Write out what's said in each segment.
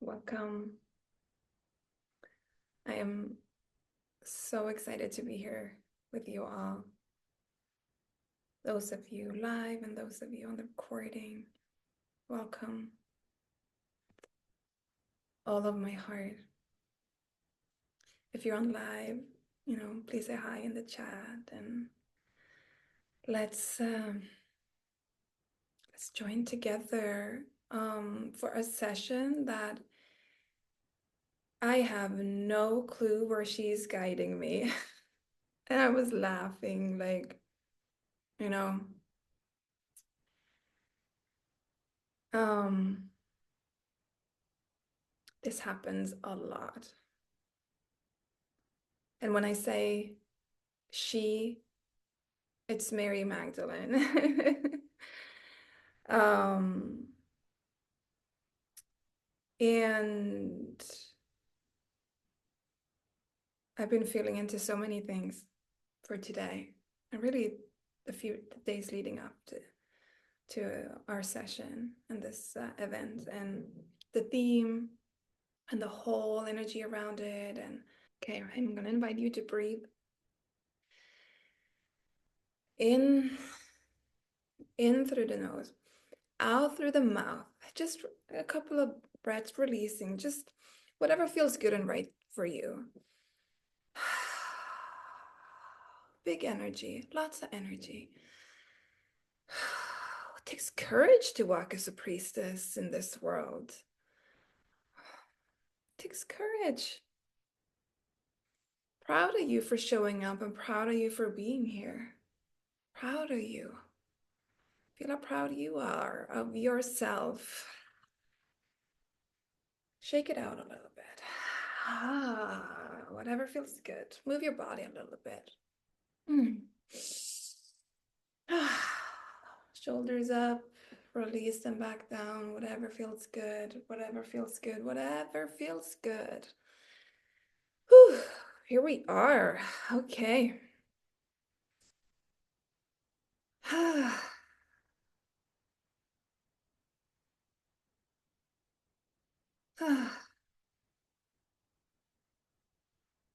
Welcome. I am so excited to be here with you all. Those of you live and those of you on the recording, welcome. All of my heart. If you're on live, please say hi in the chat and let's join together for a session that I have no clue where she's guiding me. And I was laughing like, you know, this happens a lot. And when I say she, it's Mary Magdalene. um, and I've been feeling into so many things for today, and really the few days leading up to our session and this event, and the theme and the whole energy around it. And okay, I'm gonna invite you to breathe in through the nose, out through the mouth. Just a couple of breaths, releasing just whatever feels good and right for you. Big energy, lots of energy. It takes courage to walk as a priestess in this world. It takes courage. Proud of you for showing up and proud of you for being here. Proud of you. Feel how proud you are of yourself. Shake it out a little bit. Whatever feels good. Move your body a little bit. Shoulders up, release them back down. Whatever feels good, whatever feels good, whatever feels good. Whew, here we are. Okay.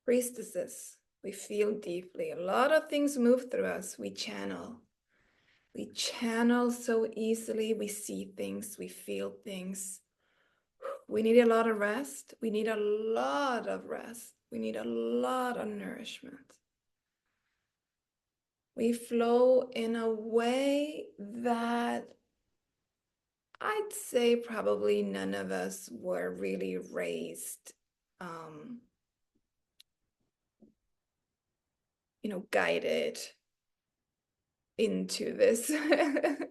Priestesses, we feel deeply. A lot of things move through us. We channel. We channel so easily. We see things. We feel things. We need a lot of rest. We need a lot of rest. We need a lot of nourishment. We flow in a way that I'd say probably none of us were really raised, guided into this. The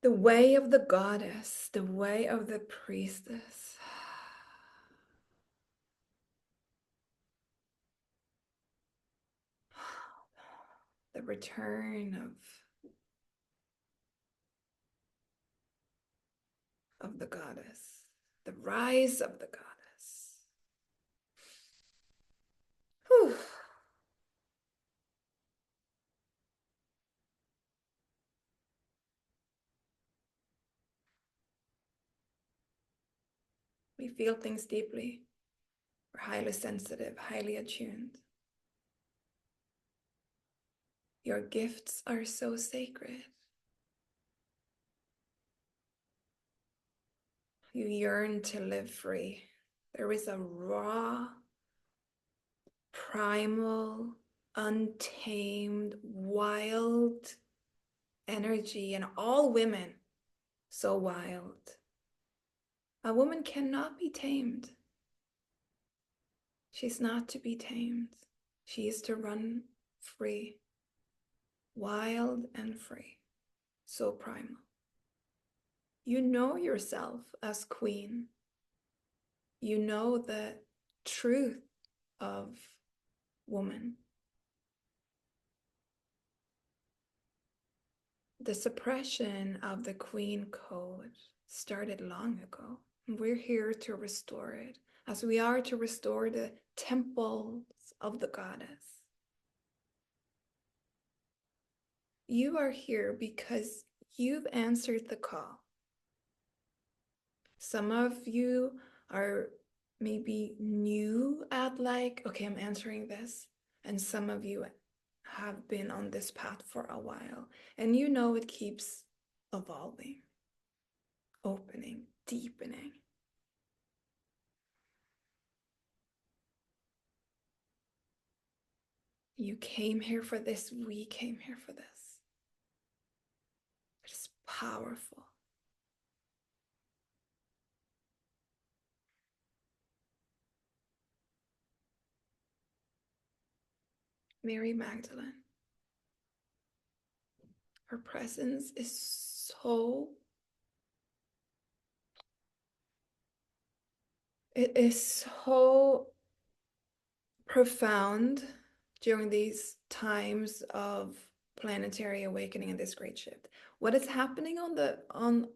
way of the goddess, the way of the priestess. The return of the goddess, the rise of the goddess. Whew. We feel things deeply. We're highly sensitive, highly attuned. Your gifts are so sacred. You yearn to live free. There is a raw, primal, untamed, wild energy in all women. So wild. A woman cannot be tamed. She's not to be tamed. She is to run free, wild and free, so primal. You know yourself as queen. You know the truth of woman. The suppression of the queen code started long ago. We're here to restore it, as we are to restore the temples of the goddess. You are here because you've answered the call. Some of you are maybe new at like, okay, I'm answering this. And some of you have been on this path for a while. And you know it keeps evolving, opening, deepening. You came here for this. We came here for this. It's powerful. Mary Magdalene. Her presence is so profound during these times of planetary awakening and this great shift. What is happening on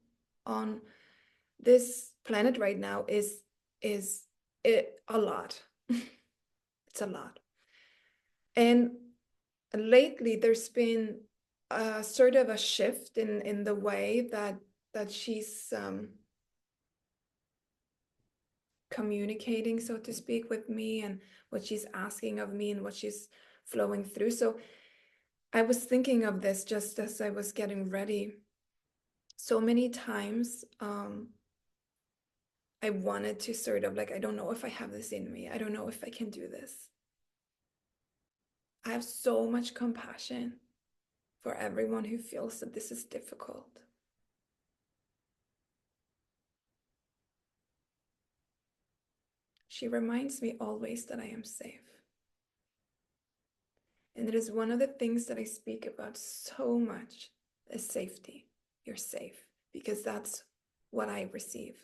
this planet right now is it a lot. It's a lot. And lately there's been a sort of a shift in the way that she's communicating, so to speak, with me, and what she's asking of me and what she's flowing through. So I was thinking of this just as I was getting ready. So many times I wanted to sort of like, I don't know if I have this in me. I don't know if I can do this. I have so much compassion for everyone who feels that this is difficult. She reminds me always that I am safe. And it is one of the things that I speak about so much is safety. You're safe, because that's what I receive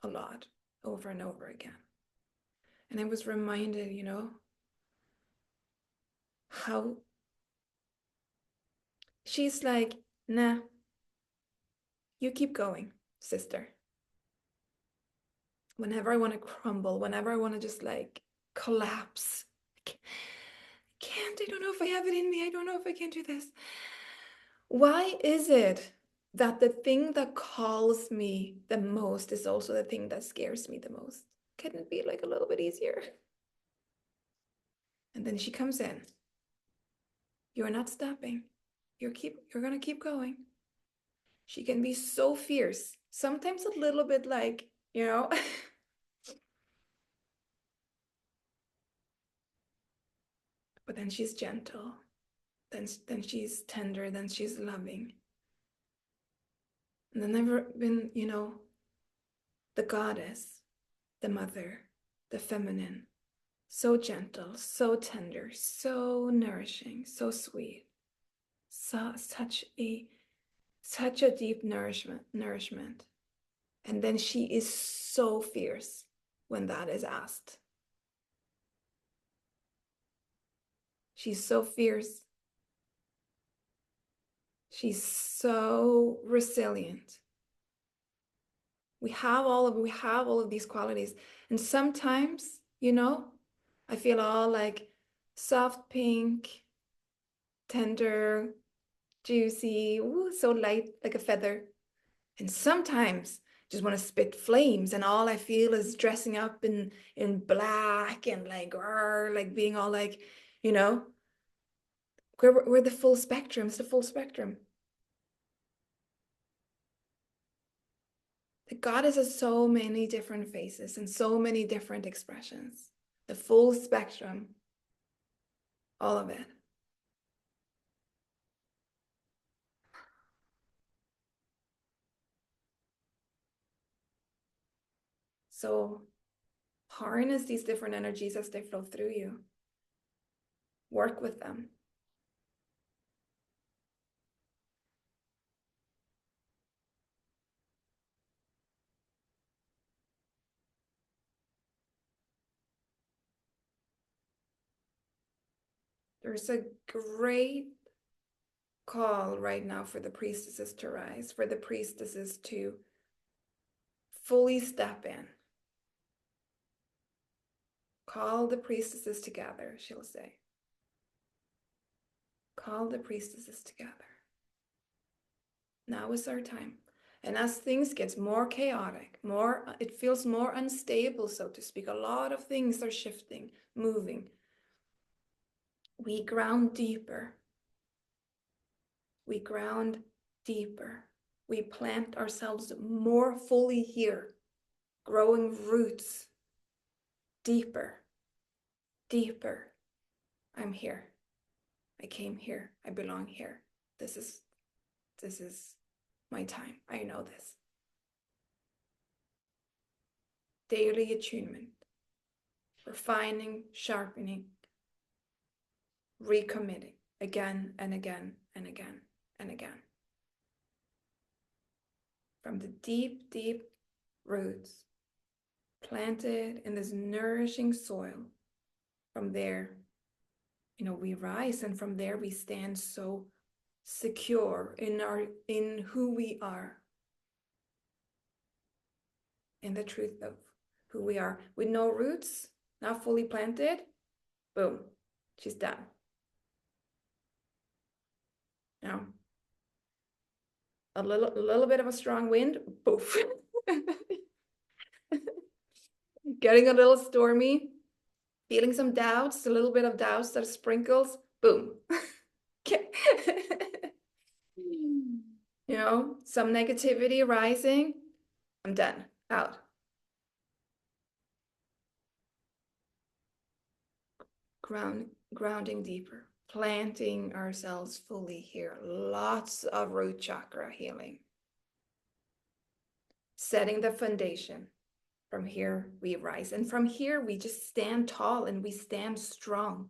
a lot over and over again. And I was reminded, how she's like, nah, you keep going, sister. Whenever I want to crumble, whenever I want to just like collapse, I can't, I don't know if I have it in me. I don't know if I can do this. Why is it that the thing that calls me the most is also the thing that scares me the most? Couldn't it be like a little bit easier? And then she comes in. You're not stopping. You're gonna keep going. She can be so fierce, sometimes a little bit like, but then she's gentle. Then she's tender, then she's loving. And then I've been, the goddess, the mother, the feminine, so gentle, so tender, so nourishing, so sweet, such a deep nourishment. And then she is so fierce when that is asked. She's so fierce. She's so resilient. We have all of these qualities. And sometimes, I feel all like soft pink, tender, juicy, ooh, so light like a feather. And sometimes just want to spit flames, and all I feel is dressing up in black and like being all like, you know, we're the full spectrum. It's the full spectrum. The goddess has so many different faces and so many different expressions. The full spectrum, all of it. So harness these different energies as they flow through you. Work with them. There's a great call right now for the priestesses to rise, for the priestesses to fully step in. Call the priestesses together, she'll say. Call the priestesses together. Now is our time. And as things get more chaotic, it feels more unstable, so to speak. A lot of things are shifting, moving. We ground deeper. We ground deeper. We plant ourselves more fully here, growing roots deeper, deeper. I'm here. I came here. I belong here. This is my time. I know this. Daily attunement, refining, sharpening, recommitting again and again and again and again. From the deep, deep roots planted in this nourishing soil, from there, we rise, and from there we stand so secure in who we are, in the truth of who we are. With no roots, not fully planted, boom, she's done. A little bit of a strong wind, poof. Getting a little stormy, feeling some doubts, a little bit of doubts that sprinkles, boom. Some negativity rising, I'm done, out. Grounding deeper, planting ourselves fully here. Lots of root chakra healing. Setting the foundation. From here we rise, and from here we just stand tall and we stand strong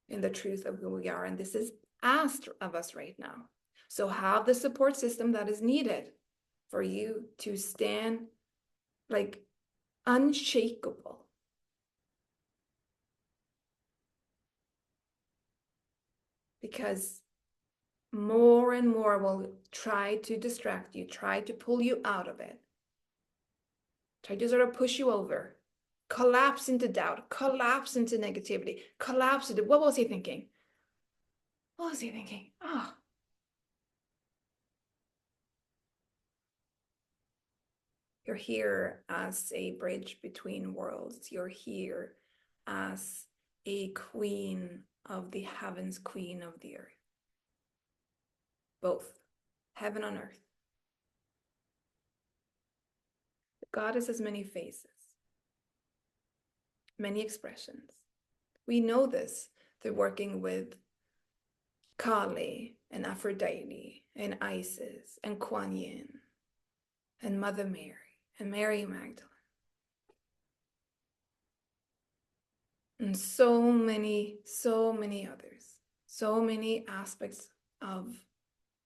in the truth of who we are. And this is asked of us right now. So have the support system that is needed for you to stand like unshakable. Because more and more will try to distract you, try to pull you out of it, try to sort of push you over, collapse into doubt, collapse into negativity, collapse into, what was he thinking? What was he thinking? Oh. You're here as a bridge between worlds. You're here as a queen of the heavens, queen of the earth. Both, heaven and earth. The goddess has many faces, many expressions. We know this through working with Kali and Aphrodite and Isis and Kuan Yin and Mother Mary and Mary Magdalene. And so many others, so many aspects of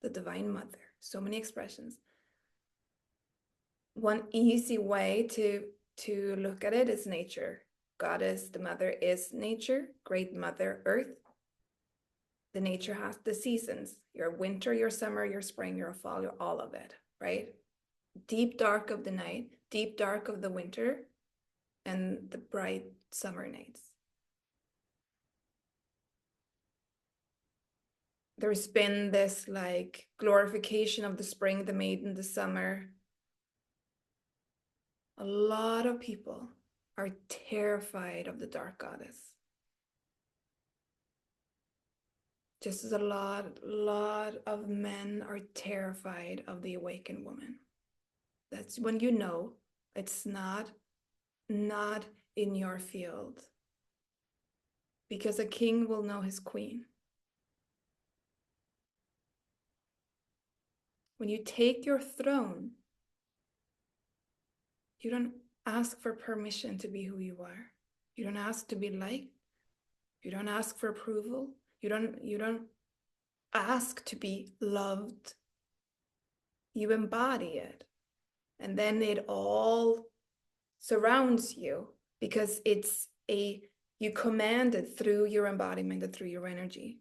the Divine Mother, so many expressions. One easy way to look at it is nature. Goddess, the mother is nature, great mother, earth. The nature has the seasons, your winter, your summer, your spring, your fall, your all of it, right? Deep dark of the night, deep dark of the winter, and the bright summer nights. There's been this like glorification of the spring, the maiden, the summer. A lot of people are terrified of the dark goddess. Just as a lot of men are terrified of the awakened woman. That's when you know it's not in your field. Because a king will know his queen. When you take your throne, you don't ask for permission to be who you are. You don't ask to be liked. You don't ask for approval. You don't ask to be loved. You embody it. And then it all surrounds you because you command it through your embodiment and through your energy.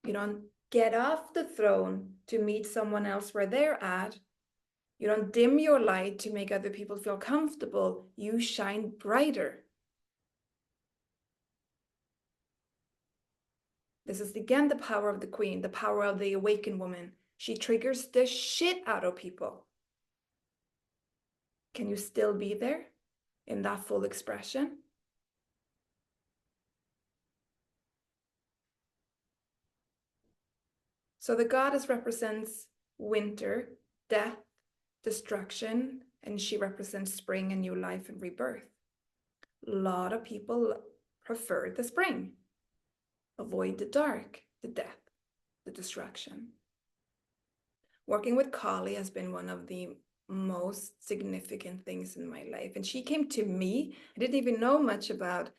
You don't get off the throne to meet someone else where they're at. You don't dim your light to make other people feel comfortable. You shine brighter. This is again the power of the queen, the power of the awakened woman. She triggers the shit out of people. Can you still be there in that full expression? So the goddess represents winter, death, destruction, and she represents spring and new life and rebirth. A lot of people prefer the spring. Avoid the dark, the death, the destruction. Working with Kali has been one of the most significant things in my life. And she came to me. I didn't even know much about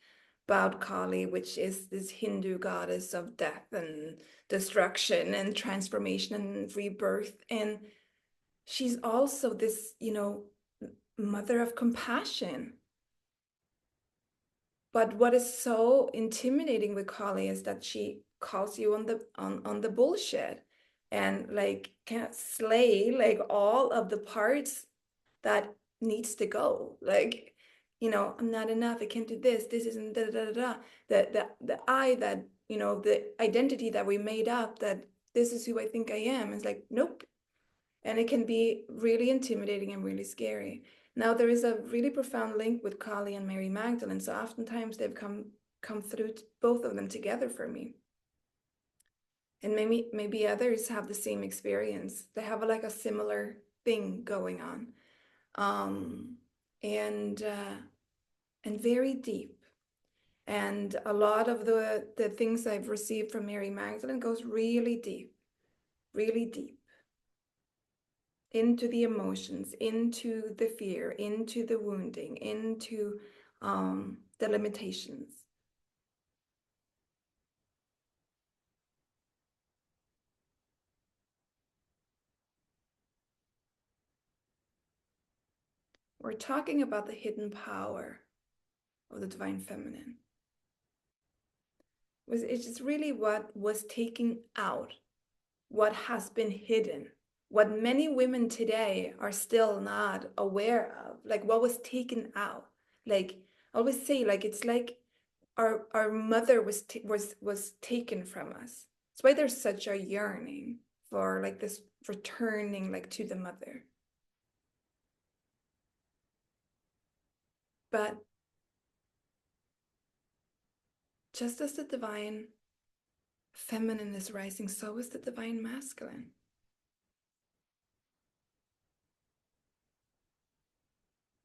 Kali, which is this Hindu goddess of death and destruction and transformation and rebirth. And she's also this, mother of compassion. But what is so intimidating with Kali is that she calls you on the bullshit and like can't slay like all of the parts that needs to go. Like, I'm not enough. I can't do this. This isn't da da da da. The I that, the identity that we made up that this is who I think I am. It's like, nope. And it can be really intimidating and really scary. Now there is a really profound link with Kali and Mary Magdalene. So oftentimes they've come through both of them together for me. And maybe others have the same experience. They have like a similar thing going on. Um, and very deep. And a lot of the things I've received from Mary Magdalene goes really deep, really deep into the emotions, into the fear, into the wounding, into the limitations. We're talking about the hidden power of the divine feminine. It's just really what was taken out, what has been hidden, what many women today are still not aware of, like what was taken out. Like I always say, like it's like our mother was taken from us. That's why there's such a yearning for like this returning like to the mother. But just as the divine feminine is rising, so is the divine masculine.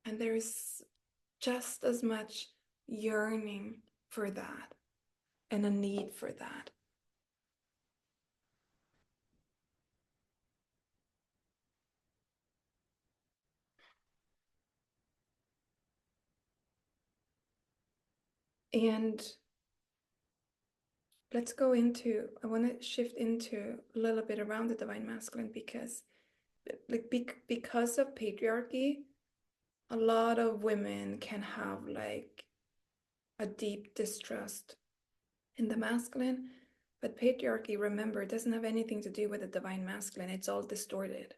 And there is just as much yearning for that and a need for that. And let's go into, I want to shift into a little bit around the divine masculine because like because of patriarchy, a lot of women can have like a deep distrust in the masculine, but patriarchy, remember, doesn't have anything to do with the divine masculine. It's all distorted.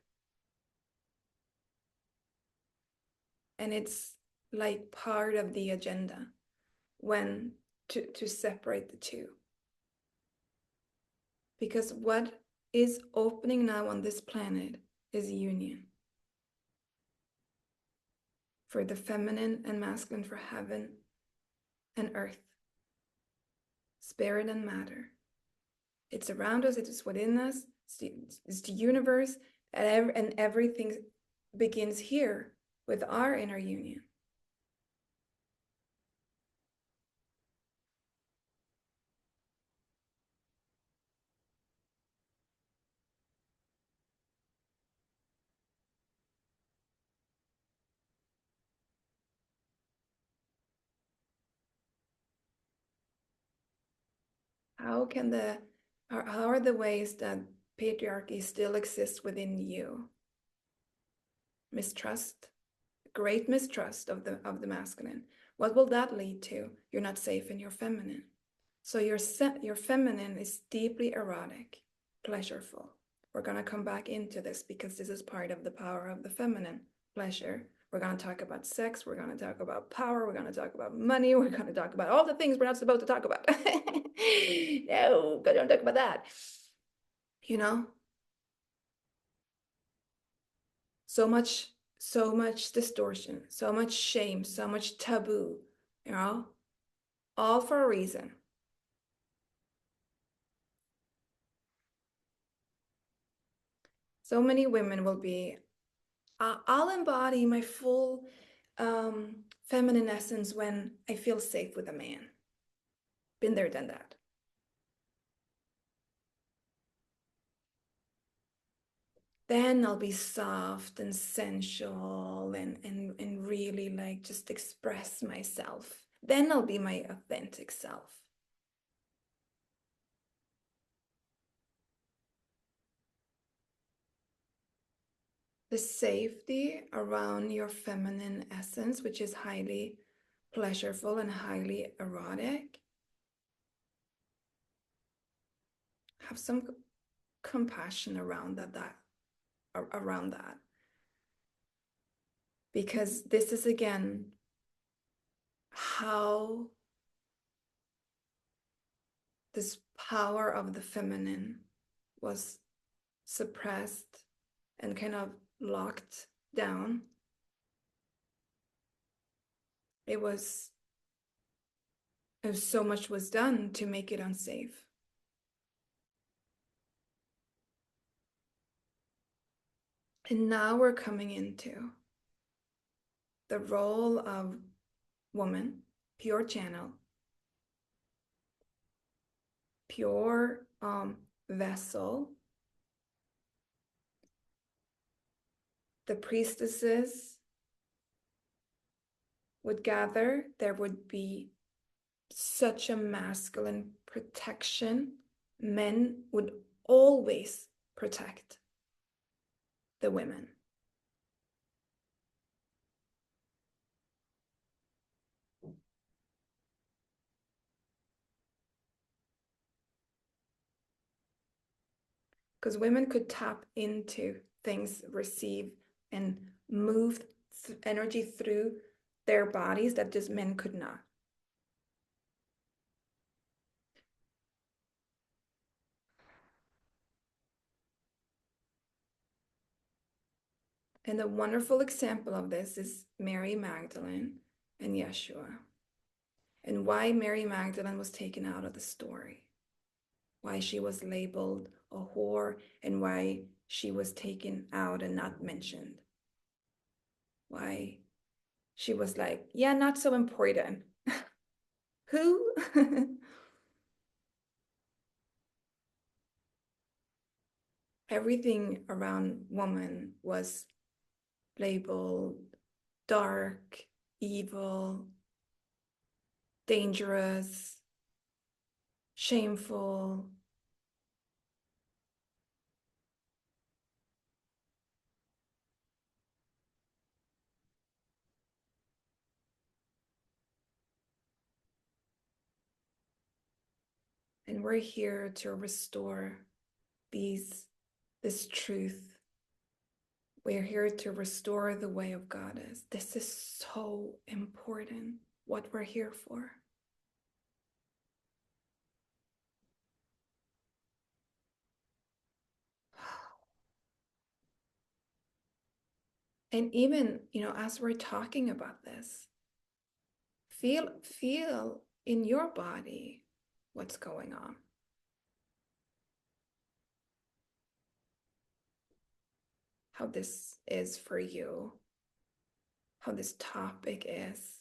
And it's like part of the agenda when to separate the two. Because what is opening now on this planet is union. For the feminine and masculine, for heaven and earth, spirit and matter. It's around us, it is within us, it's the universe, and everything begins here with our inner union. How are the ways that patriarchy still exists within you? Mistrust, great mistrust of the masculine. What will that lead to? You're not safe in your feminine. So your feminine is deeply erotic, pleasureful. We're going to come back into this because this is part of the power of the feminine, pleasure, We're going to talk about sex. We're going to talk about power. We're going to talk about money. We're going to talk about all the things we're not supposed to talk about. No, don't talk about that. You know, so much distortion, so much shame, so much taboo, you know, all for a reason. So many women will be, I'll embody my full feminine essence when I feel safe with a man. Been there, done that. Then I'll be soft and sensual and really like just express myself. Then I'll be my authentic self. The safety around your feminine essence, which is highly pleasurable and highly erotic, have some compassion around that, because this is again how this power of the feminine was suppressed and kind of locked down. It was so much was done to make it unsafe. And now we're coming into the role of woman, pure channel, pure vessel. The priestesses would gather. There would be such a masculine protection. Men would always protect the women. Because women could tap into things, receive and move energy through their bodies that just men could not. And a wonderful example of this is Mary Magdalene and Yeshua, and why Mary Magdalene was taken out of the story, why she was labeled a whore, and why she was taken out and not mentioned. Why she was like, yeah, not so important. Who? Everything around woman was labeled dark, evil, dangerous, shameful. And we're here to restore this truth. We're here to restore the way of Goddess. This is so important, what we're here for. And even, as we're talking about this, feel in your body what's going on. How this is for you, how this topic is.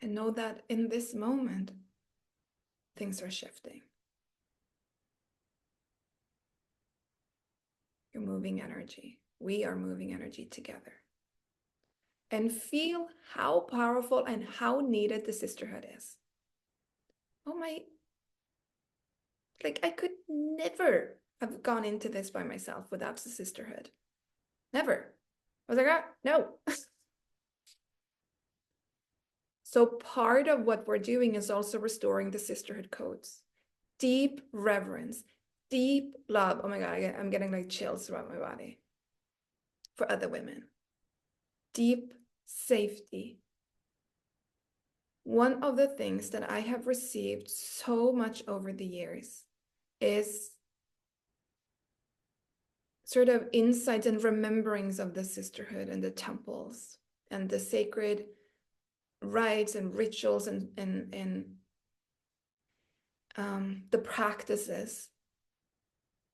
And know that in this moment, things are shifting. You're moving energy. We are moving energy together. And feel how powerful and how needed the sisterhood is. Oh my, like I could never have gone into this by myself without the sisterhood. Never. I was like, no. So part of what we're doing is also restoring the sisterhood codes. Deep reverence, deep love. Oh my God, I'm getting like chills around my body for other women. Deep safety. One of the things that I have received so much over the years is sort of insights and rememberings of the sisterhood and the temples and the sacred rites and rituals and the practices.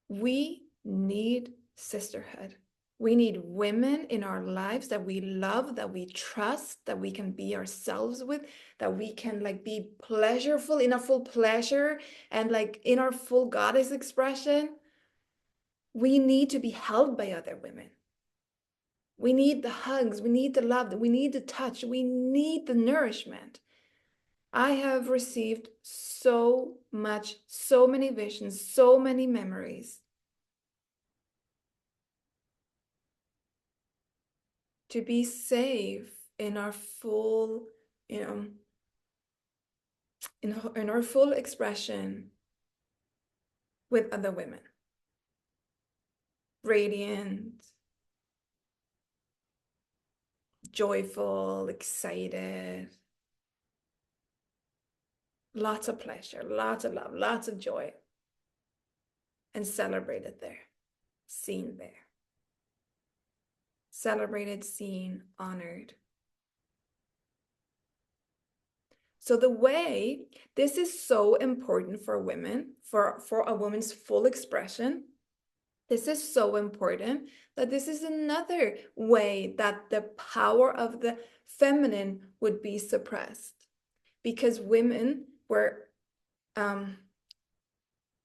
We need sisterhood. We need women in our lives that we love, that we trust, that we can be ourselves with, that we can like be pleasureful in our full pleasure and like in our full goddess expression. We need to be held by other women. We need the hugs, we need the love, we need the touch, we need the nourishment. I have received so much, so many visions, so many memories. To be safe in our full, in our full expression with other women. Radiant, joyful, excited, lots of pleasure, lots of love, lots of joy, and celebrated there, seen there. Celebrated, seen, honored. So the way, this is so important for women, for a woman's full expression. This is so important that this is another way that the power of the feminine would be suppressed, because women were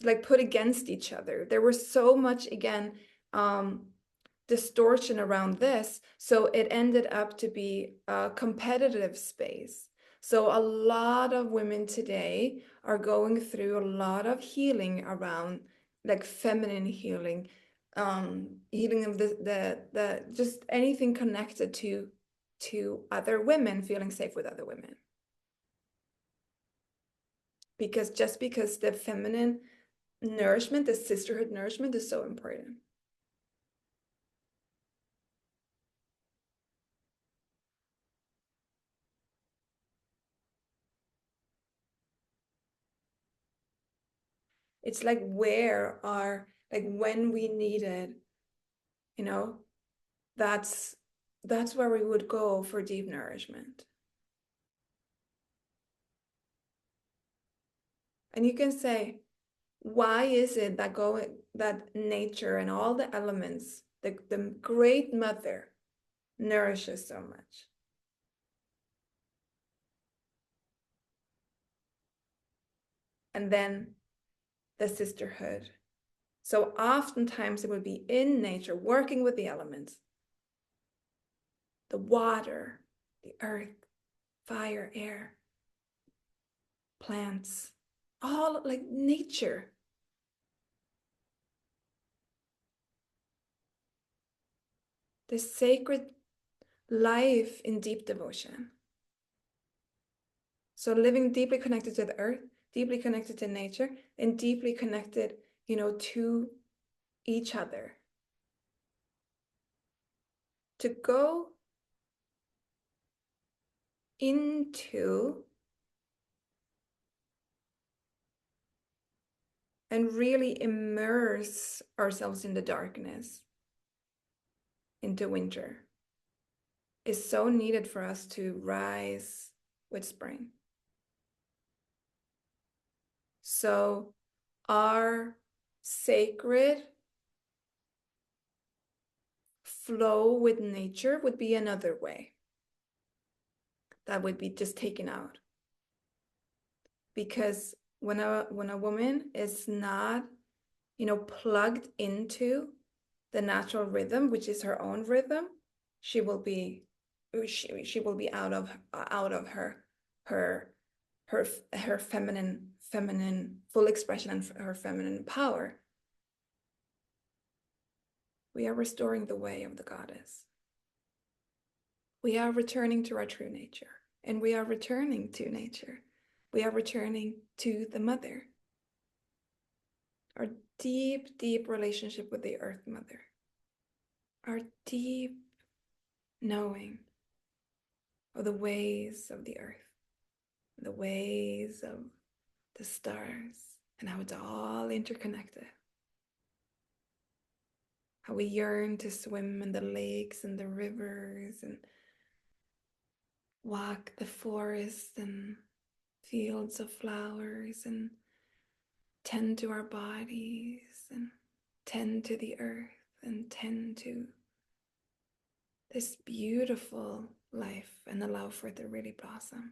like put against each other. There was so much, again, distortion around this. So it ended up to be a competitive space. So a lot of women today are going through a lot of healing around like feminine healing, healing of the just anything connected to other women, feeling safe with other women. Because just because the feminine nourishment, the sisterhood nourishment is so important. It's like where are, like when we needed, you know, that's where we would go for deep nourishment. And you can say, why is it that that nature and all the elements, the great mother nourishes so much? And then the sisterhood. So oftentimes it would be in nature, working with the elements, the water, the earth, fire, air, plants, all like nature. The sacred life in deep devotion. So living deeply connected to the earth, deeply connected to nature, and deeply connected, to each other. To go into and really immerse ourselves in the darkness, into winter, is so needed for us to rise with spring. So our sacred flow with nature would be another way that would be just taken out. Because when a woman is not, plugged into the natural rhythm, which is her own rhythm, she will be out of her feminine full expression and her feminine power. We are restoring the way of the goddess. We are returning to our true nature. And we are returning to nature. We are returning to the mother. Our deep, deep relationship with the Earth Mother. Our deep knowing of the ways of the earth, the ways of the stars, and how it's all interconnected. How we yearn to swim in the lakes and the rivers and walk the forests and fields of flowers and tend to our bodies and tend to the earth and tend to this beautiful life and allow for it to really blossom.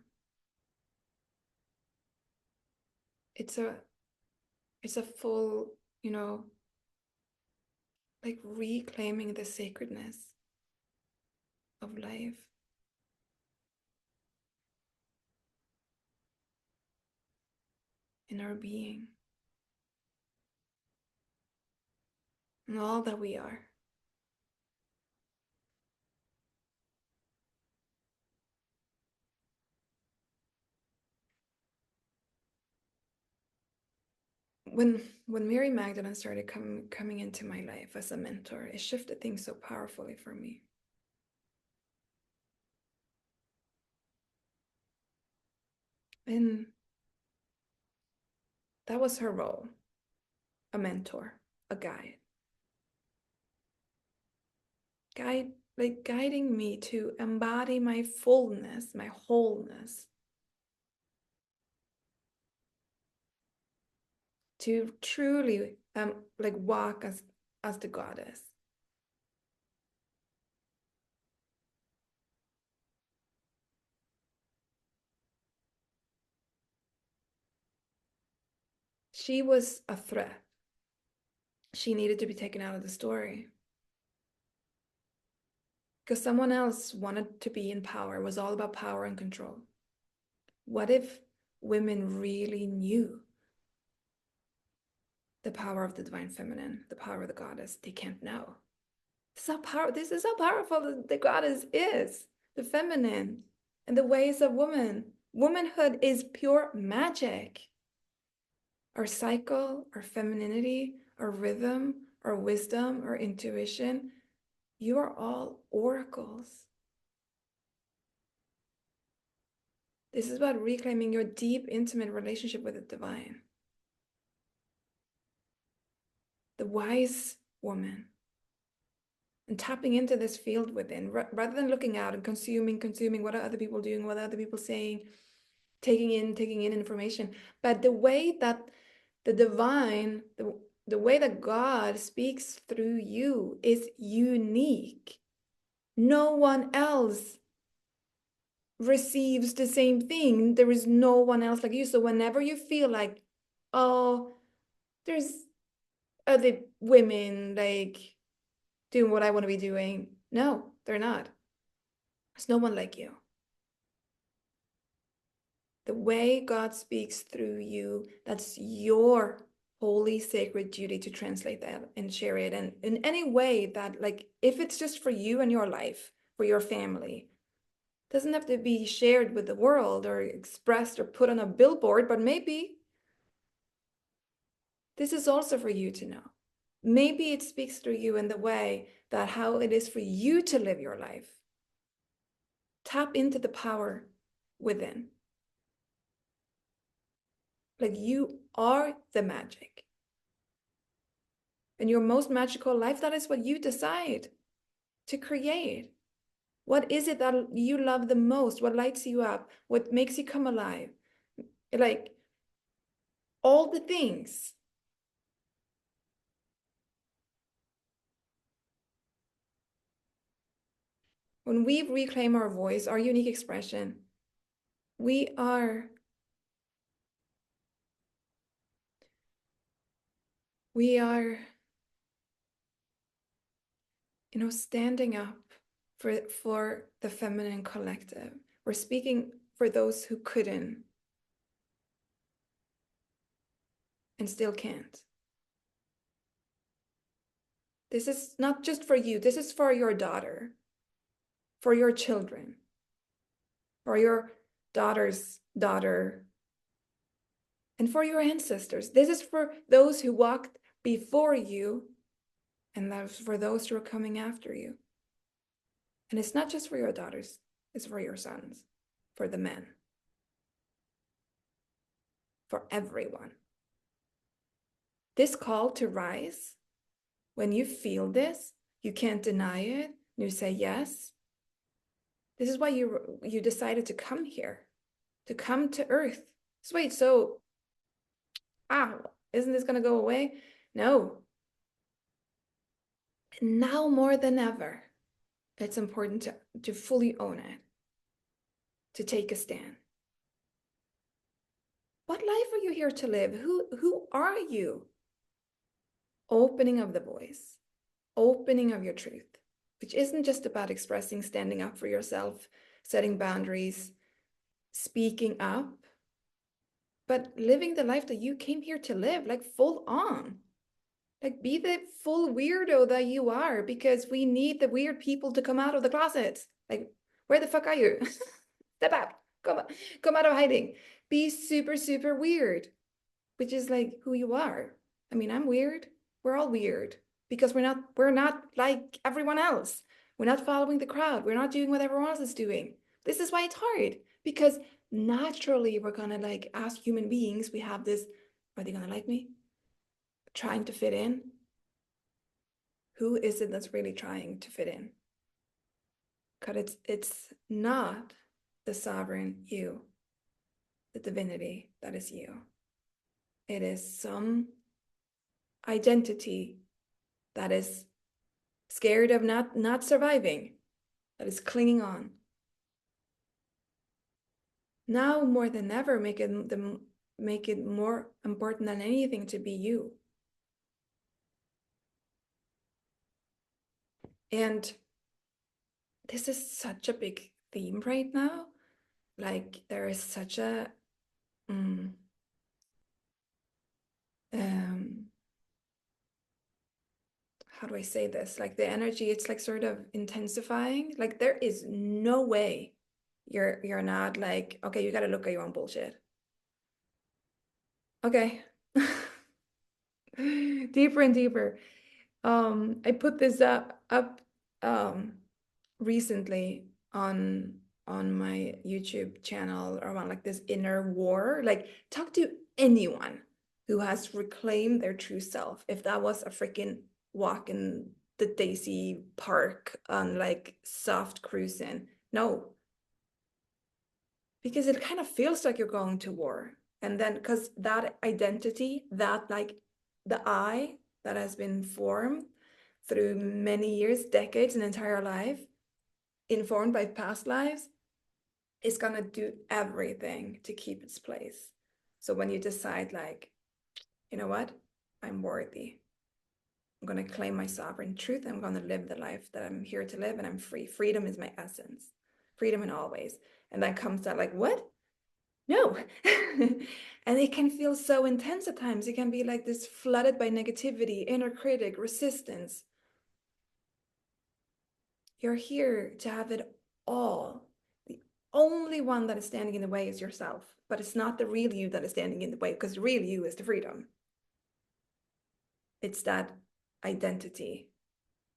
It's a full, like reclaiming the sacredness of life. In our being. And all that we are. When Mary Magdalene started coming into my life as a mentor, it shifted things so powerfully for me. And that was her role, a mentor, a guide. Guiding me to embody my fullness, my wholeness. To truly walk as the goddess. She was a threat. She needed to be taken out of the story. Because someone else wanted to be in power. It was all about power and control. What if women really knew the power of the divine feminine, the power of the goddess? They can't know. This is how powerful the goddess is, the feminine, and the ways of woman. Womanhood is pure magic. Our cycle, our femininity, our rhythm, our wisdom, our intuition, you are all oracles. This is about reclaiming your deep, intimate relationship with the divine. The wise woman. And tapping into this field within, rather than looking out and consuming, what are other people doing, what are other people saying, taking in information. But the way that the divine, the way that God speaks through you is unique. No one else receives the same thing. There is no one else like you. So whenever you feel like, oh, there's other women like doing what I want to be doing. No, they're not. There's no one like you. The way God speaks through you, that's your holy sacred duty to translate that and share it. And in any way that, like, if it's just for you and your life, for your family, doesn't have to be shared with the world or expressed or put on a billboard, but maybe this is also for you to know. Maybe it speaks through you in the way that how it is for you to live your life. Tap into the power within. Like, you are the magic. In your most magical life, that is what you decide to create. What is it that you love the most? What lights you up? What makes you come alive? Like, all the things. When we reclaim our voice, our unique expression, we are standing up for the feminine collective. We're speaking for those who couldn't and still can't. This is not just for you. This is for your daughter, for your children, for your daughter's daughter, and for your ancestors. This is for those who walked before you, and that's for those who are coming after you. And it's not just for your daughters, it's for your sons, for the men, for everyone. This call to rise, when you feel this, you can't deny it, you say yes. This is why you decided to come here, to come to Earth. So wait, so, isn't this going to go away? No. Now more than ever, it's important to fully own it, to take a stand. What life are you here to live? Who are you? Opening of the voice, opening of your truth, which isn't just about expressing, standing up for yourself, setting boundaries, speaking up, but living the life that you came here to live, like full on. Like be the full weirdo that you are, because we need the weird people to come out of the closets. Like, where the fuck are you? Step out, come out of hiding. Be super, super weird, which is like who you are. I mean, I'm weird. We're all weird because we're not like everyone else. We're not following the crowd. We're not doing what everyone else is doing. This is why it's hard, because naturally we're gonna, like, as human beings, we have this, are they gonna like me? Trying to fit in. Who is it that's really trying to fit in? Because it's not the sovereign you, the divinity that is you. It is some identity that is scared of not surviving, that is clinging on. Now more than ever, make it more important than anything to be you. And this is such a big theme right now. Like, there is such a how do I say this? Like, the energy, it's like sort of intensifying. Like, there is no way you're not like, okay, you gotta look at your own bullshit. Okay. Deeper and deeper. I put this up recently on my YouTube channel around, like, this inner war. Like, talk to anyone who has reclaimed their true self. If that was a freaking walk in the Daisy Park on, like, soft cruising. No, because it kind of feels like you're going to war. And then, because that identity, that, like, the I that has been formed through many years, decades, an entire life, informed by past lives, is gonna do everything to keep its place. So when you decide, like, you know what, I'm worthy, I'm gonna claim my sovereign truth, I'm gonna live the life that I'm here to live, and I'm free. Freedom is my essence. Freedom in all ways. And then comes that, like, what? No. And it can feel so intense at times. It can be like this, flooded by negativity, inner critic, resistance. You're here to have it all. The only one that is standing in the way is yourself, but it's not the real you that is standing in the way, because the real you is the freedom. It's that identity,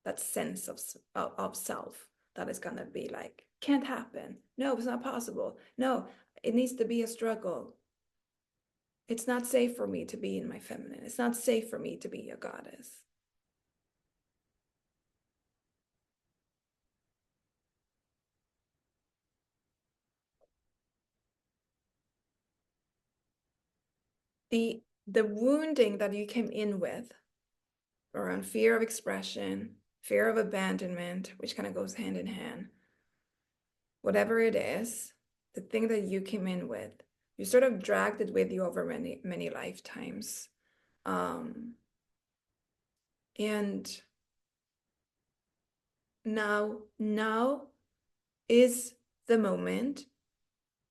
that sense of self that is gonna be like, can't happen. No, it's not possible. No, it needs to be a struggle. It's not safe for me to be in my feminine. It's not safe for me to be a goddess. The wounding that you came in with around fear of expression, fear of abandonment, which kind of goes hand in hand, whatever it is, the thing that you came in with, you sort of dragged it with you over many, many lifetimes. And now is the moment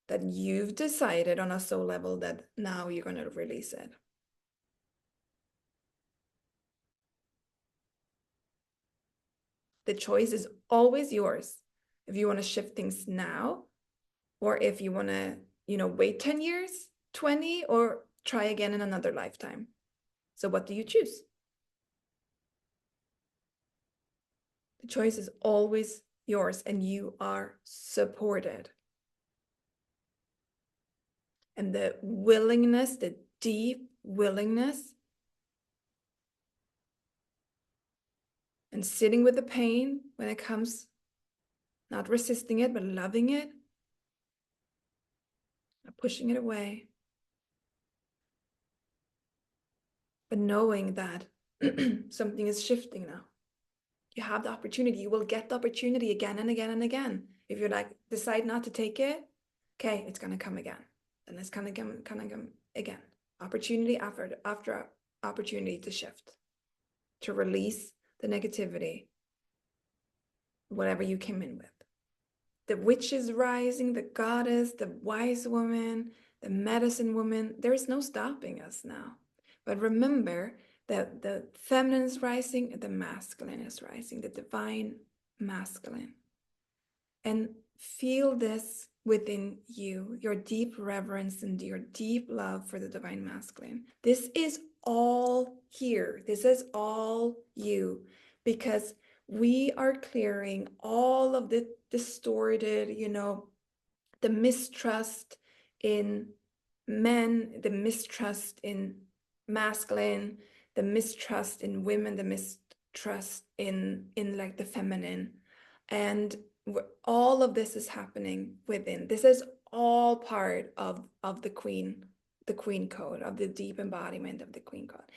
that you've decided on a soul level that now you're going to release it. The choice is always yours. If you want to shift things now, or if you want to, wait 10 years, 20, or try again in another lifetime. So what do you choose? The choice is always yours, and you are supported. And the willingness, the deep willingness, and sitting with the pain when it comes, not resisting it, but loving it, not pushing it away, but knowing that something is shifting now. You have the opportunity. You will get the opportunity again and again and again. If you like decide not to take it, okay, it's gonna come again. And it's gonna come again. Opportunity after opportunity to shift, to release the negativity, whatever you came in with. The witch is rising, the goddess, the wise woman, the medicine woman. There is no stopping us now. But remember that the feminine is rising and the masculine is rising, the divine masculine. And feel this within you, your deep reverence and your deep love for the divine masculine. This is all here. This is all you, because we are clearing all of the distorted, the mistrust in men, the mistrust in masculine, the mistrust in women, the mistrust in like the feminine. And all of this is happening within. This is all part of the queen code, of the deep embodiment of the queen code.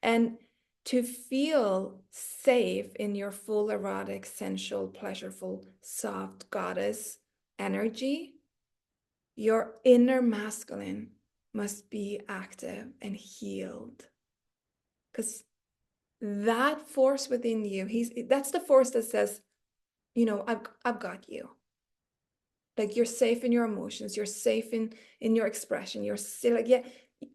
And to feel safe in your full erotic, sensual, pleasureful, soft goddess energy, your inner masculine must be active and healed. Because that force within you, that's the force that says, I've got you. Like, you're safe in your emotions, you're safe in your expression, you're still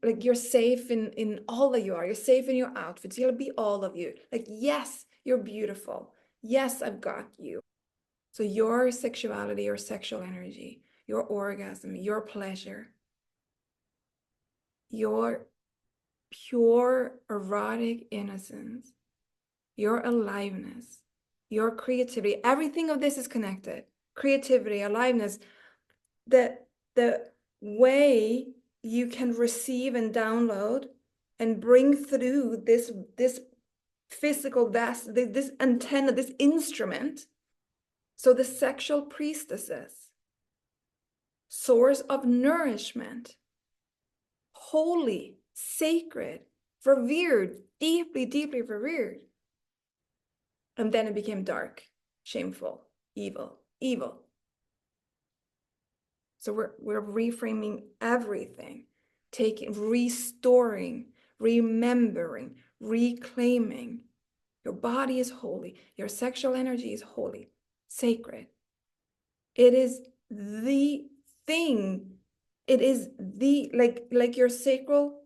like you're safe in all that you are, you're safe in your outfits, you'll be all of you. Like, yes, you're beautiful. Yes, I've got you. So your sexuality, your sexual energy, your orgasm, your pleasure, your pure erotic innocence, your aliveness, your creativity, everything of this is connected. Creativity, aliveness, the way you can receive and download and bring through this physical vessel, this antenna, this instrument. So the sexual priestesses, source of nourishment, holy, sacred, revered, deeply, deeply revered. And then it became dark, shameful, evil. So we're reframing everything, restoring, remembering, reclaiming. Your body is holy. Your sexual energy is holy, sacred. It is the thing. It is the, like your sacral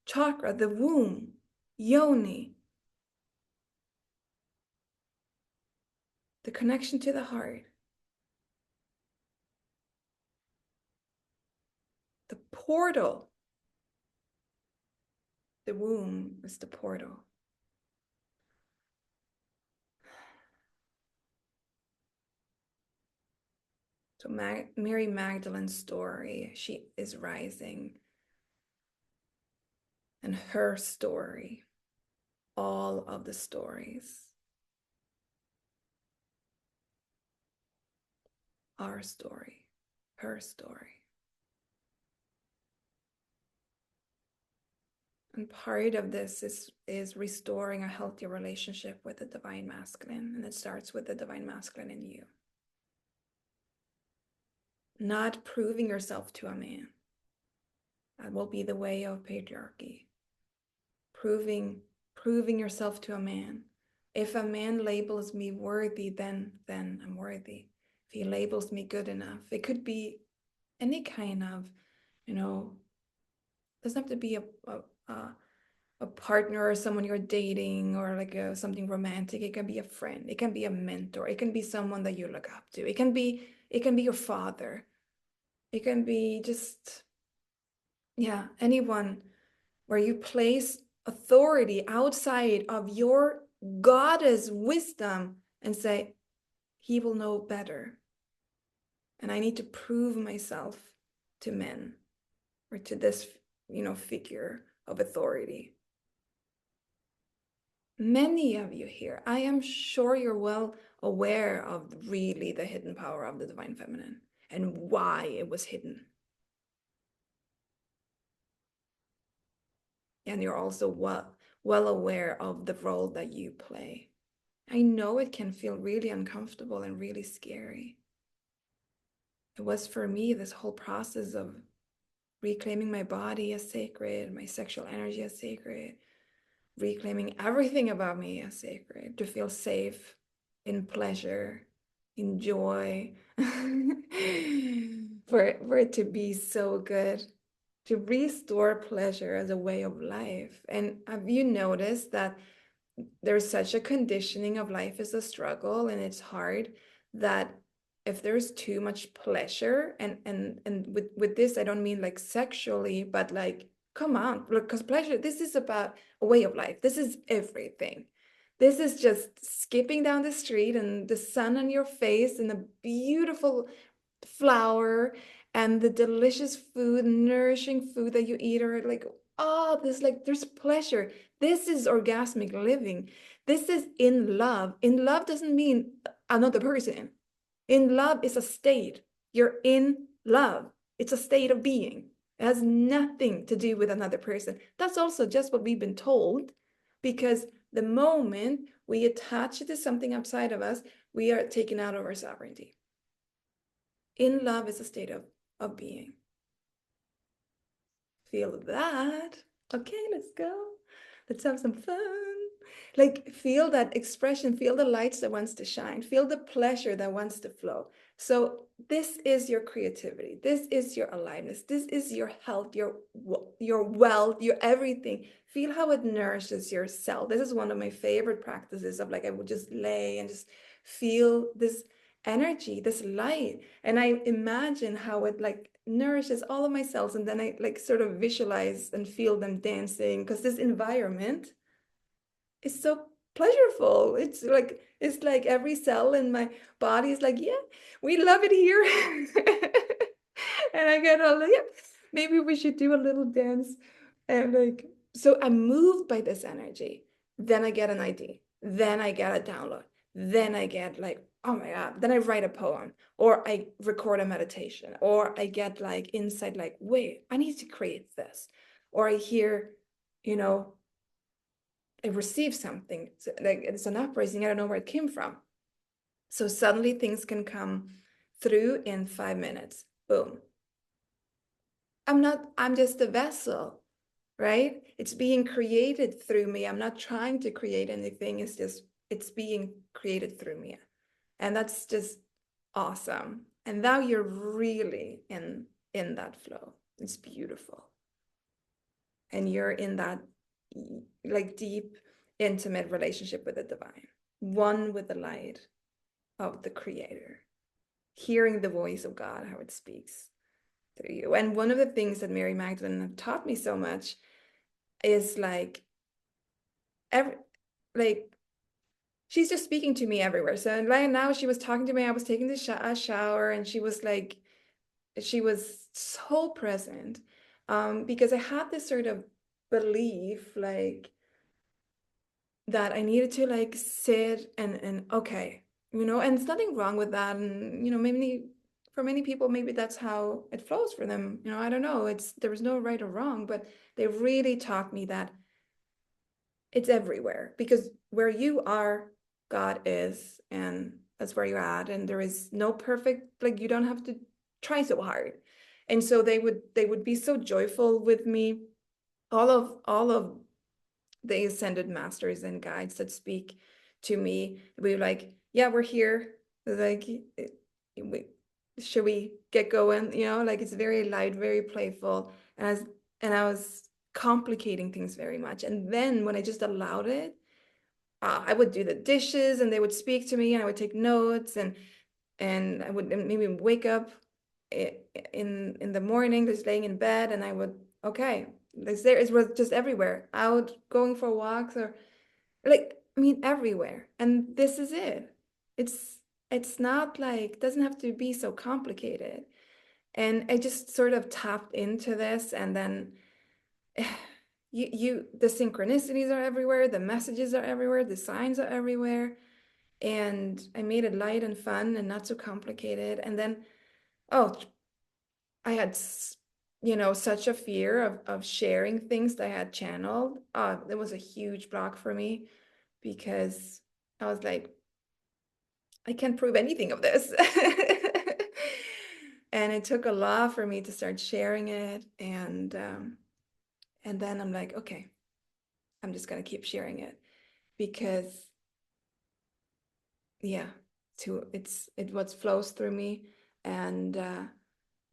chakra, the womb, yoni, the connection to the heart, the portal. The womb is the portal. So Mary Magdalene's story, she is rising. And her story, all of the stories, our story, her story. And part of this is restoring a healthy relationship with the divine masculine. And it starts with the divine masculine in you. Not proving yourself to a man. That will be the way of patriarchy. Proving yourself to a man. If a man labels me worthy, then I'm worthy. If he labels me good enough, it could be any kind of, doesn't have to be a partner or someone you're dating or like something romantic. It can be a friend. It can be a mentor. It can be someone that you look up to. It can be your father. It can be just, yeah, anyone where you place authority outside of your goddess wisdom and say, he will know better. And I need to prove myself to men or to this, figure of authority. Many of you here, I am sure you're well aware of really the hidden power of the divine feminine and why it was hidden. And you're also well aware of the role that you play. I know it can feel really uncomfortable and really scary. It was for me this whole process of reclaiming my body as sacred, my sexual energy as sacred, reclaiming everything about me as sacred, to feel safe, in pleasure, in joy, for it to be so good, to restore pleasure as a way of life. And have you noticed that there's such a conditioning of life as a struggle and it's hard, that if there's too much pleasure, and with this I don't mean like sexually, but like, come on, because pleasure, this is about a way of life, this is everything, this is just skipping down the street and the sun on your face and a beautiful flower and the delicious food, nourishing food that you eat, are like, oh, this, like, there's pleasure. This is orgasmic living. This is in love. In love doesn't mean another person. In love is a state. You're in love. It's a state of being. It has nothing to do with another person. That's also just what we've been told, because the moment we attach it to something outside of us, we are taken out of our sovereignty. In love is a state of being. Feel that? Okay, let's go. Let's have some fun. Like, feel that expression, feel the lights that wants to shine, feel the pleasure that wants to flow. So this is your creativity. This is your aliveness. This is your health, your wealth, your everything. Feel how it nourishes your cell. This is one of my favorite practices of, like, I would just lay and just feel this energy, this light. And I imagine how it, like, nourishes all of my cells. And then I, like, sort of visualize and feel them dancing, because this environment is so pleasurable. It's like every cell in my body is like, yeah, we love it here. And I get all like, yeah, maybe we should do a little dance. And like, so I'm moved by this energy. Then I get an idea. Then I get a download. Then I get like, oh my God. Then I write a poem, or I record a meditation, or I get like insight, like, wait, I need to create this. Or I hear, you know, I receive something. So, like, it's an uprising. I don't know where it came from. So suddenly things can come through in 5 minutes. Boom. I'm just a vessel, right? It's being created through me. I'm not trying to create anything. It's being created through me. And that's just awesome. And now you're really in that flow. It's beautiful. And you're in that, like, deep, intimate relationship with the divine, one with the light of the creator, hearing the voice of God, how it speaks through you. And one of the things that Mary Magdalene taught me so much is like, like, she's just speaking to me everywhere. So right now she was talking to me, I was taking the a shower, and she was like, she was so present, because I had this sort of belief, like, that I needed to, like, sit and okay, and there's nothing wrong with that. And maybe for many people, maybe that's how it flows for them. I don't know. There was no right or wrong, but they really taught me that it's everywhere, because where you are, God is, and that's where you're at. And there is no perfect, like, you don't have to try so hard. And so they would be so joyful with me. All of the ascended masters and guides that speak to me, we were like, yeah, we're here. Like, should we get going? Like, it's very light, very playful. And I was complicating things very much. And then when I just allowed it, I would do the dishes and they would speak to me and I would take notes, and I would maybe wake up in the morning, just laying in bed, and I would, okay, it was just everywhere, out going for walks, or like, I mean, everywhere. And this is it. It's not like, doesn't have to be so complicated. And I just sort of tapped into this, and then the synchronicities are everywhere, the messages are everywhere, the signs are everywhere. And I made it light and fun and not so complicated. And then, oh, I had, such a fear of sharing things that I had channeled. It was a huge block for me because I was like, I can't prove anything of this. And it took a lot for me to start sharing it. And then I'm like, okay, I'm just gonna keep sharing it because yeah, it what flows through me. And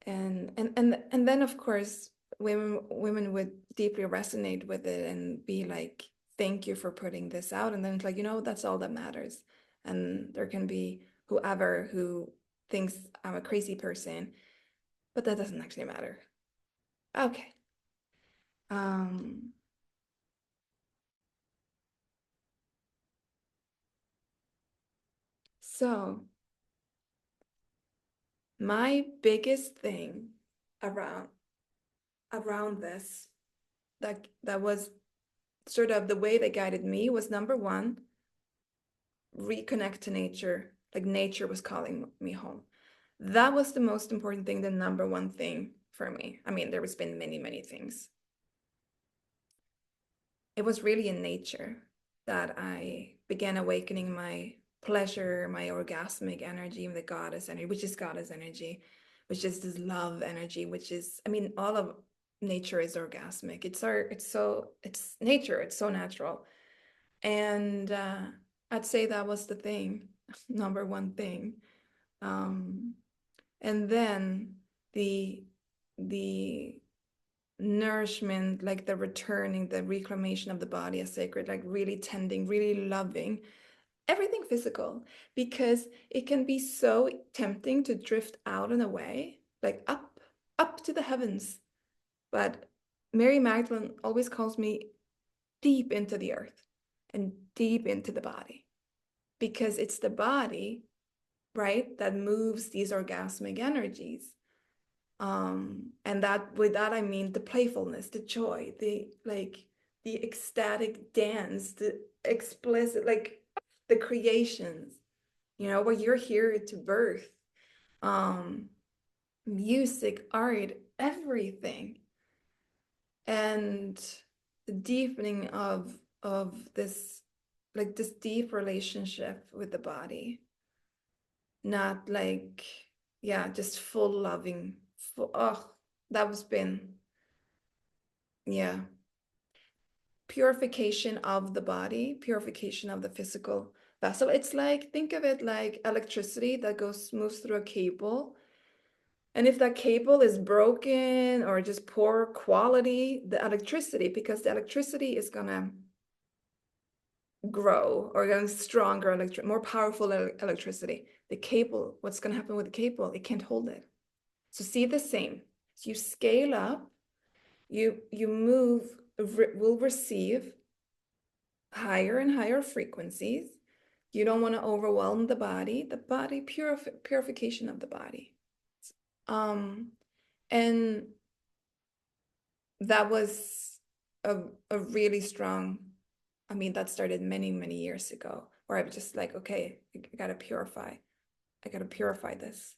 and then of course women would deeply resonate with it and be like, thank you for putting this out. And then it's like, that's all that matters. And there can be whoever who thinks I'm a crazy person, but that doesn't actually matter. Okay. um so my biggest thing around this, that was sort of the way that guided me, was number one, reconnect to nature. Like nature was calling me home. That was the most important thing, the number one thing for me. I mean, there has been many, many things. It was really in nature that I began awakening my pleasure, my orgasmic energy, the goddess energy, which is goddess energy, which is this love energy, which is, I mean, all of nature is orgasmic. It's nature, it's so natural. And I'd say that was the thing, number one thing. Um, and then the the nourishment, like the returning, the reclamation of the body as sacred, like really tending, really loving everything physical, because it can be so tempting to drift out and away, like up to the heavens. But Mary Magdalene always calls me deep into the earth and deep into the body, because it's the body, right, that moves these orgasmic energies. And that, with that I mean the playfulness, the joy, the ecstatic dance, the explicit, like the creations, where you're here to birth, um, music, art, everything. And the deepening of this, like this deep relationship with the body, not like, yeah, just full loving, oh, that was been, yeah, purification of the body, purification of the physical vessel. It's like, think of it like electricity that moves through a cable. And if that cable is broken or just poor quality, the electricity, because the electricity is gonna grow, or going stronger, more powerful electricity. The cable, what's gonna happen with the cable? It can't hold it. So see the same. So you scale up, you move, will receive higher and higher frequencies. You don't want to overwhelm the body, purification of the body. Um, and that was a really strong, I mean, that started many, many years ago, where I was just like, okay, I gotta purify this.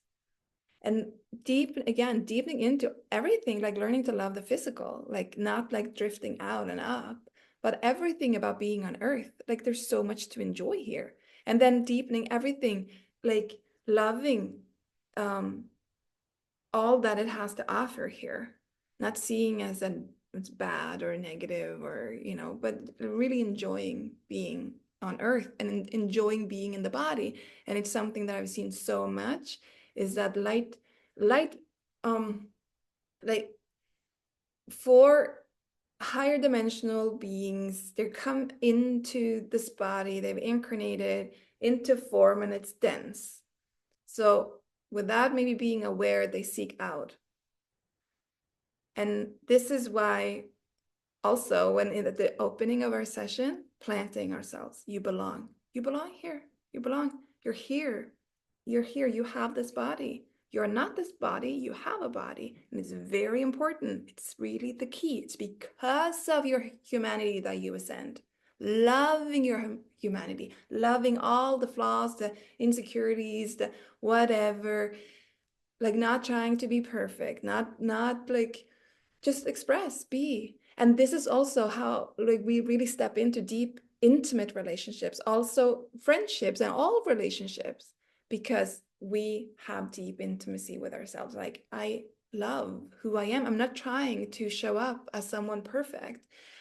And deepening into everything, like learning to love the physical, like not like drifting out and up, but everything about being on earth. Like there's so much to enjoy here. And then deepening everything, like loving all that it has to offer here, not seeing as it's bad or negative, or but really enjoying being on earth and enjoying being in the body. And it's something that I've seen so much, is that light like, for higher dimensional beings, they come into this body, they've incarnated into form, and it's dense. So without maybe being aware, they seek out. And this is why also when in the opening of our session, planting ourselves, you belong. You belong here. You belong. You're here. You're here. You have this body. You're not this body. You have a body. And it's very important. It's really the key. It's because of your humanity that you ascend. Loving your humanity, loving all the flaws, the insecurities, the whatever, like not trying to be perfect, not like just express, be. And this is also how like we really step into deep intimate relationships, also friendships and all relationships, because we have deep intimacy with ourselves. Like, I love who I am. I'm not trying to show up as someone perfect.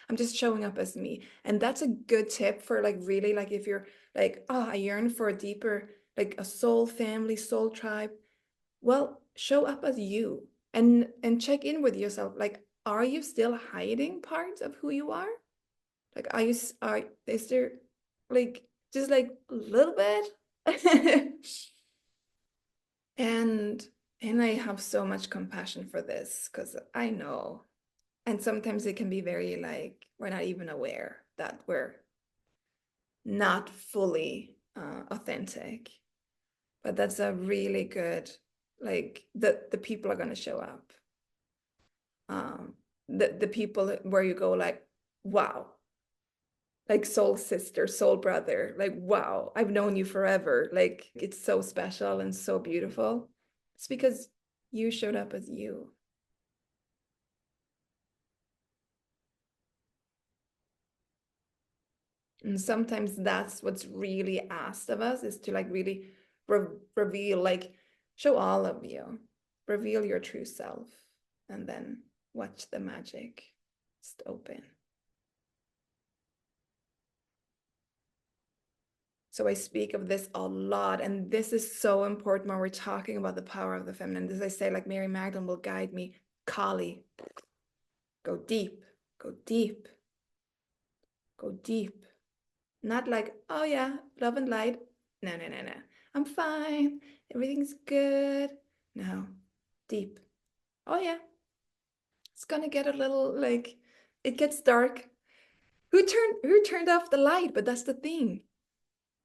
I'm just showing up as me. And that's a good tip for like really like if you're like, oh, I yearn for a deeper, like a soul family, soul tribe. Well, show up as you and check in with yourself. Like, are you still hiding parts of who you are? Like, are is there like just like a little bit? And and I have so much compassion for this because I know. And sometimes it can be very like we're not even aware that we're not fully authentic. But that's a really good, like the people are going to show up. um the people where you go like, wow, like soul sister, soul brother, like wow, I've known you forever, like it's so special and so beautiful. It's because you showed up as you. And sometimes that's what's really asked of us, is to like really reveal, like show all of you, reveal your true self, and then watch the magic just open. So I speak of this a lot, and this is so important when we're talking about the power of the feminine. As I say, like Mary Magdalene will guide me, Kali, go deep, go deep, go deep. Not like, oh yeah, love and light. No, no, no, no. I'm fine. Everything's good. No, deep. Oh yeah, it's gonna get a little like it gets dark. Who turned off the light? But that's the thing.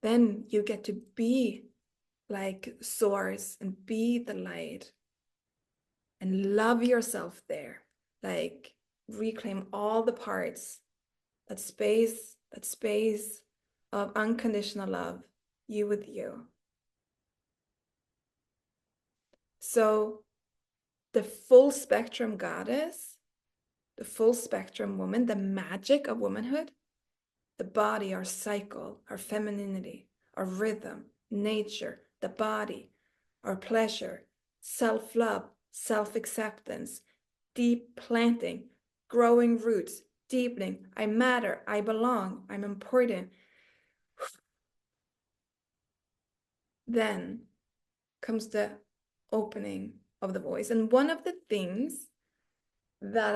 Then you get to be like source and be the light and love yourself there. Like reclaim all the parts, that space of unconditional love, you with you. So the full spectrum goddess, the full spectrum woman, the magic of womanhood, the body, our cycle, our femininity, our rhythm, nature, the body, our pleasure, self-love, self-acceptance, deep planting, growing roots, deepening. I matter, I belong, I'm important. Then comes the opening of the voice. And one of the things that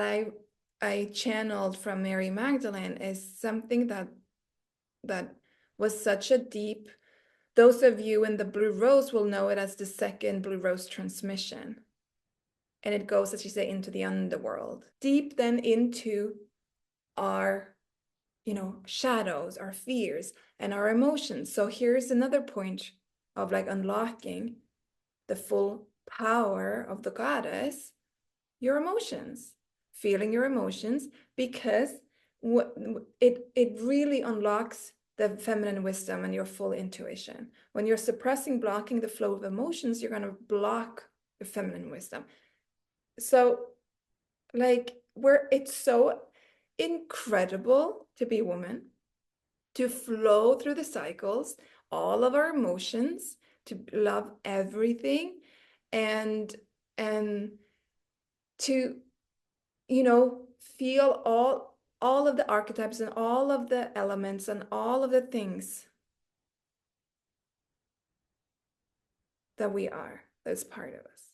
I channeled from Mary Magdalene is something that was such a deep, those of you in the blue rose will know it as the second blue rose transmission. And it goes, as you say, into the underworld, deep then into our, shadows, our fears, and our emotions. So here's another point of like unlocking the full power of the goddess, your emotions, feeling your emotions, because it really unlocks the feminine wisdom and your full intuition. When you're suppressing, blocking the flow of emotions, you're going to block the feminine wisdom. So like it's so incredible to be a woman, to flow through the cycles, all of our emotions, to love everything, and and to feel all of the archetypes and all of the elements and all of the things that we are, that's part of us.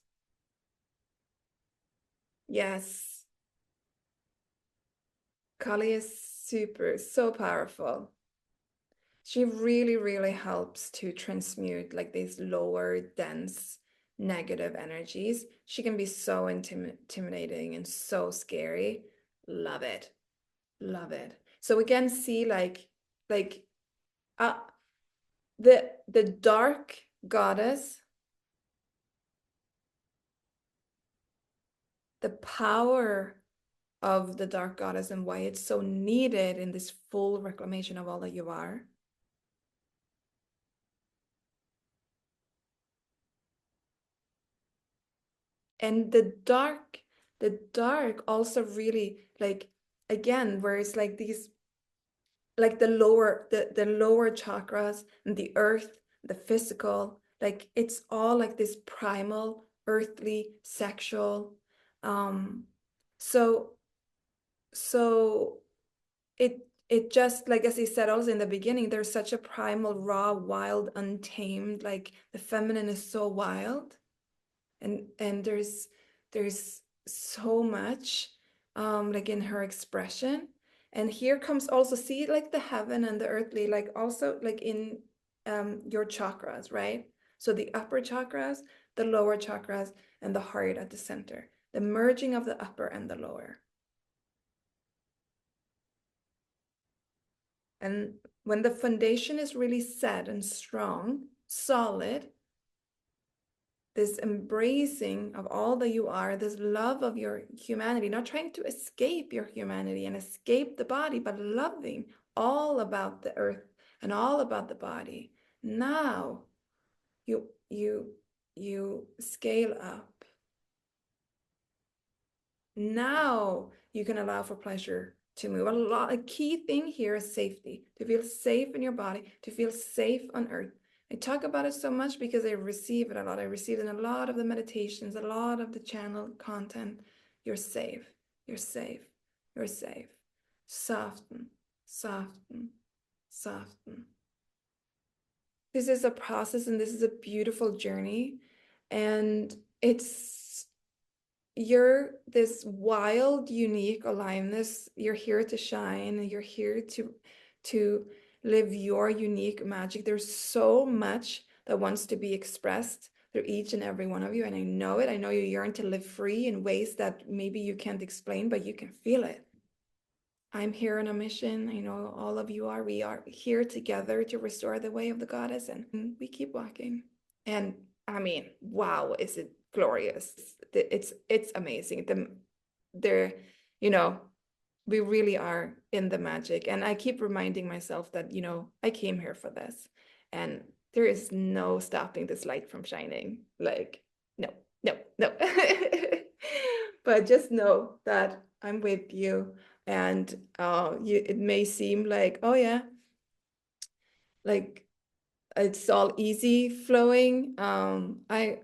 Yes, Kali is so powerful. She really, really helps to transmute like these lower dense negative energies. She can be so intimidating and so scary. Love it. Love it. So we can see like uh the dark goddess, the power of the dark goddess and why it's so needed in this full reclamation of all that you are. And the dark also really like again, where it's like these like the lower chakras and the earth, the physical, like it's all like this primal, earthly, sexual. Um, so so it just like as he said also in the beginning, there's such a primal, raw, wild, untamed, like the feminine is so wild and there's so much like in her expression. And here comes also see like the heaven and the earthly like also like in your chakras, right? So the upper chakras, the lower chakras, and the heart at the center, the merging of the upper and the lower. And when the foundation is really set and strong, solid, this embracing of all that you are, this love of your humanity, not trying to escape your humanity and escape the body, but loving all about the earth and all about the body. Now you you scale up. Now you can allow for pleasure to move. A key thing here is safety, to feel safe in your body, to feel safe on earth. I talk about it so much because I receive it a lot. I receive it in a lot of the meditations, a lot of the channel content. You're safe. You're safe. You're safe. Soften, soften, soften. This is a process and this is a beautiful journey. And it's you're this wild, unique aliveness. You're here to shine. You're here to live your unique magic. There's so much that wants to be expressed through each and every one of you. And I know it. I know you yearn to live free in ways that maybe you can't explain, but you can feel it. I'm here on a mission. I know all of you are. We are here together to restore the way of the goddess, and we keep walking. And I mean, wow, is it glorious? It's amazing. There, you know, we really are in the magic. And I keep reminding myself that, I came here for this, and there is no stopping this light from shining. Like, no, no, no. But just know that I'm with you, and it may seem like, oh yeah, like it's all easy flowing. I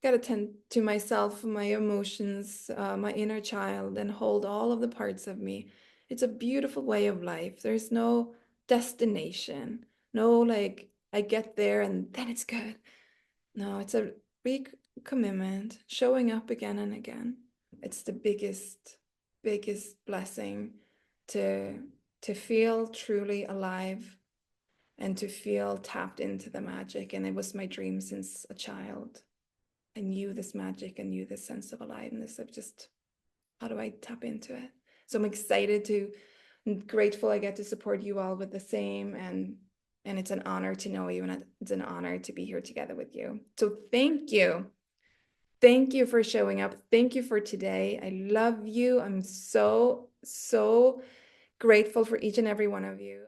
gotta tend to myself, my emotions, my inner child, and hold all of the parts of me. It's a beautiful way of life. There's no destination, no like I get there and then it's good. No, it's a big commitment, showing up again and again. It's the biggest blessing to feel truly alive and to feel tapped into the magic. And it was my dream since a child. I knew this magic, I knew this sense of aliveness of just, how do I tap into it? So I'm excited to, grateful I get to support you all with the same, and it's an honor to know you, and it's an honor to be here together with you. So thank you. Thank you for showing up. Thank you for today. I love you. I'm so, so grateful for each and every one of you.